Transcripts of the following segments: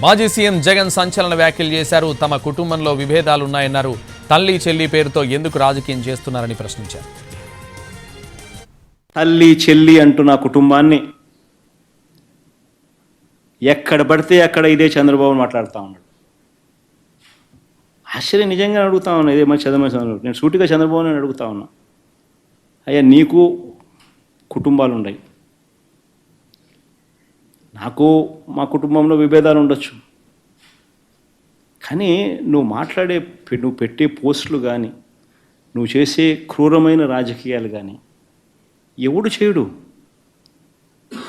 మాజీ సీఎం జగన్ సంచలన వ్యాఖ్యలు చేశారు. తమ కుటుంబంలో విభేదాలున్నాయన్నారు. తల్లి చెల్లి పేరుతో ఎందుకు రాజకీయం చేస్తున్నారని ప్రశ్నించారు. తల్లి చెల్లి అంటూ నా కుటుంబాన్ని ఎక్కడ పడితే అక్కడ ఇదే చంద్రబాబు మాట్లాడుతూ ఉన్నాడు. ఆశ్చర్యం నిజంగా అడుగుతా ఉన్నా. ఇదే మరి చంద్రబాబు నేను సూటిగా చంద్రబాబు నేను అడుగుతా ఉన్నా, అయ్యా నీకు కుటుంబాలు ఉన్నాయి, నాకు మా కుటుంబంలో విభేదాలు ఉండొచ్చు, కానీ నువ్వు పెట్టే పోస్టులు కానీ నువ్వు చేసే క్రూరమైన రాజకీయాలు కానీ ఎవడు చేయడు,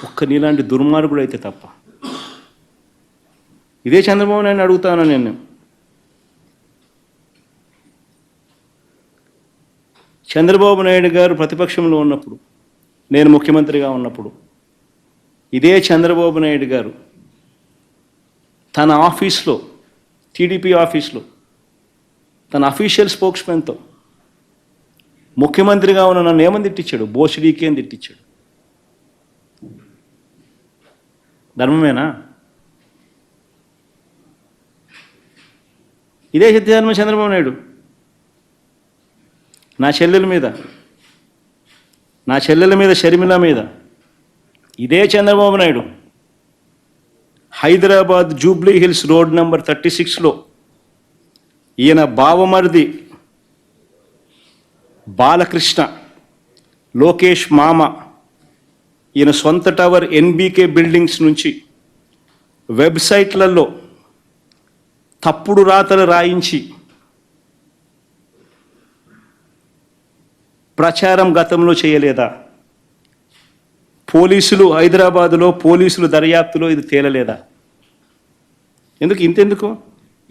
ఒక్క నీలాంటి దుర్మార్గుడు అయితే తప్ప. ఇదే చంద్రబాబు నాయుడు అడుగుతాను నేను. చంద్రబాబు నాయుడు గారు ప్రతిపక్షంలో ఉన్నప్పుడు, నేను ముఖ్యమంత్రిగా ఉన్నప్పుడు, ఇదే చంద్రబాబు నాయుడు గారు తన ఆఫీస్లో, టీడీపీ ఆఫీస్లో తన అఫీషియల్ స్పోక్స్మెన్తో ముఖ్యమంత్రిగా ఉన్న నన్ను ఏమని తిట్టించాడు? బోసిడీకి అని తిట్టించాడు. ధర్మమేనా? ఇదే సత్యధర్మ చంద్రబాబు నాయుడు నా చెల్లెల మీద షర్మిల మీద, ఇదే చంద్రబాబు నాయుడు హైదరాబాద్ జూబ్లీ హిల్స్ రోడ్ నెంబర్ 36లో ఈయన బావమరిది బాలకృష్ణ, లోకేష్ మామ, ఈయన సొంత టవర్ ఎన్బీకే బిల్డింగ్స్ నుంచి వెబ్సైట్లలో తప్పుడు రాతలు రాయించి ప్రచారం గతంలో చేయలేదా? పోలీసులు హైదరాబాదులో పోలీసులు దర్యాప్తులో ఇది తేలలేదా? ఇంతెందుకు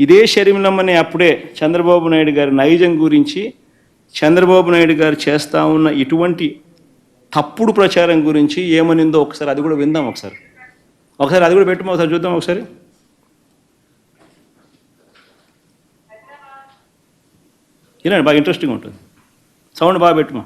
ఇదే షర్మిలమ్మని అప్పుడే చంద్రబాబు నాయుడు గారి నైజం గురించి, చంద్రబాబు నాయుడు గారు చేస్తూ ఉన్న ఇటువంటి తప్పుడు ప్రచారం గురించి ఏమనిందో ఒకసారి అది కూడా విందాం. ఒకసారి అది కూడా పెట్టమో ఒకసారి చూద్దాం. ఒకసారి వినండి, బాగా ఇంట్రెస్టింగ్ ఉంటుంది. సౌండ్ బాగా పెట్టుమా.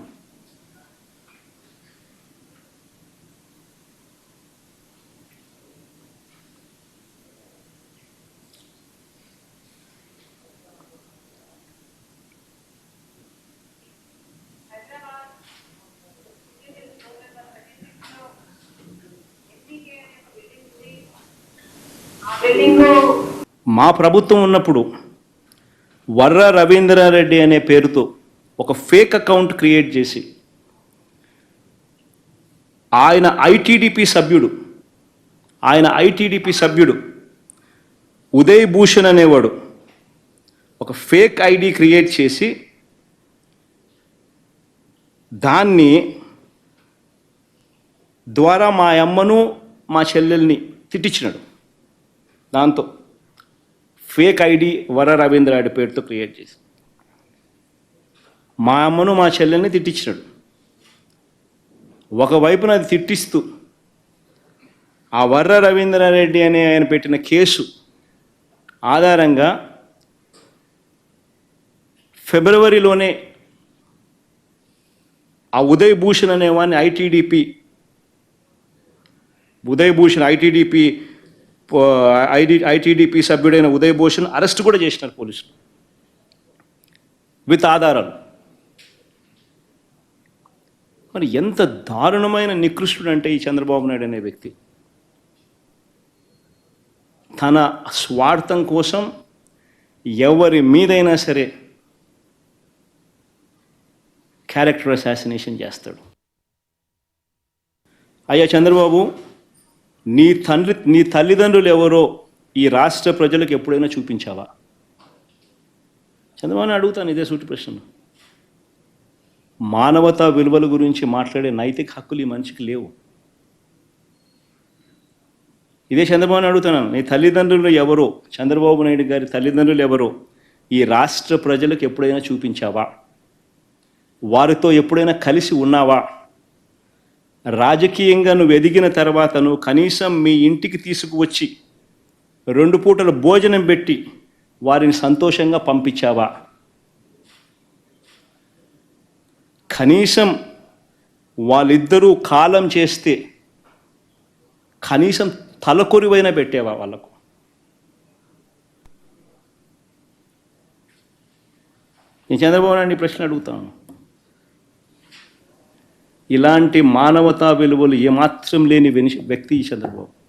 మా ప్రభుత్వం ఉన్నప్పుడు వర్ర రవీంద్రారెడ్డి అనే పేరుతో ఒక ఫేక్ అకౌంట్ క్రియేట్ చేసి ఆయన ఐటీడీపీ సభ్యుడు ఉదయ్ భూషణ్ అనేవాడు ఒక ఫేక్ ఐడి క్రియేట్ చేసి దాన్ని ద్వారా మా అమ్మను మా చెల్లెల్ని తిట్టించినాడు. దాంతో ఫేక్ ఐడి వర రవీంద్రారెడ్డి పేరుతో క్రియేట్ చేసి మా అమ్మను మా చెల్లెల్ని తిట్టించినాడు. ఒకవైపున అది తిట్టిస్తూ ఆ వర్ర రవీంద్రారెడ్డి అనే ఆయన పెట్టిన కేసు ఆధారంగా ఫిబ్రవరిలోనే ఆ ఉదయ్ భూషణ్ అనేవాడిని ఐటీడీపీ సభ్యుడైన ఉదయ్ భూషణ్ అరెస్ట్ కూడా చేసినారు పోలీసులు విత్ ఆధారాలు. మరి ఎంత దారుణమైన నికృష్టుడు అంటే ఈ చంద్రబాబు నాయుడు అనే వ్యక్తి తన స్వార్థం కోసం ఎవరి మీదైనా సరే క్యారెక్టర్ అసాసినేషన్ చేస్తాడు. అయ్యా చంద్రబాబు, నీ తల్లిదండ్రులు ఎవరో ఈ రాష్ట్ర ప్రజలకు ఎప్పుడైనా చూపించావా? చంద్రబాబుని అడుగుతాను ఇదే సూటి ప్రశ్న. మానవతా విలువల గురించి మాట్లాడే నైతిక హక్కులు ఈ మనిషికి లేవు. ఇదే చంద్రబాబుని అడుగుతున్నాను, నీ తల్లిదండ్రులు ఎవరో, చంద్రబాబు నాయుడు గారి తల్లిదండ్రులు ఎవరో ఈ రాష్ట్ర ప్రజలకు ఎప్పుడైనా చూపించావా? వారితో ఎప్పుడైనా కలిసి ఉన్నావా? రాజకీయంగా నువ్వు ఎదిగిన తర్వాత నువ్వు కనీసం మీ ఇంటికి తీసుకువచ్చి 2 పూటల భోజనం పెట్టి వారిని సంతోషంగా పంపించావా? కనీసం వాళ్ళిద్దరూ కాలం చేస్తే కనీసం తలకొరివైనా పెట్టేవా వాళ్ళకు? నేను చంద్రబాబు నాయుడు ఈ ప్రశ్న అడుగుతాను. ఇలాంటి మానవతా విలువలు ఏమాత్రం లేని వ్యక్తి ఈ చంద్రబాబు.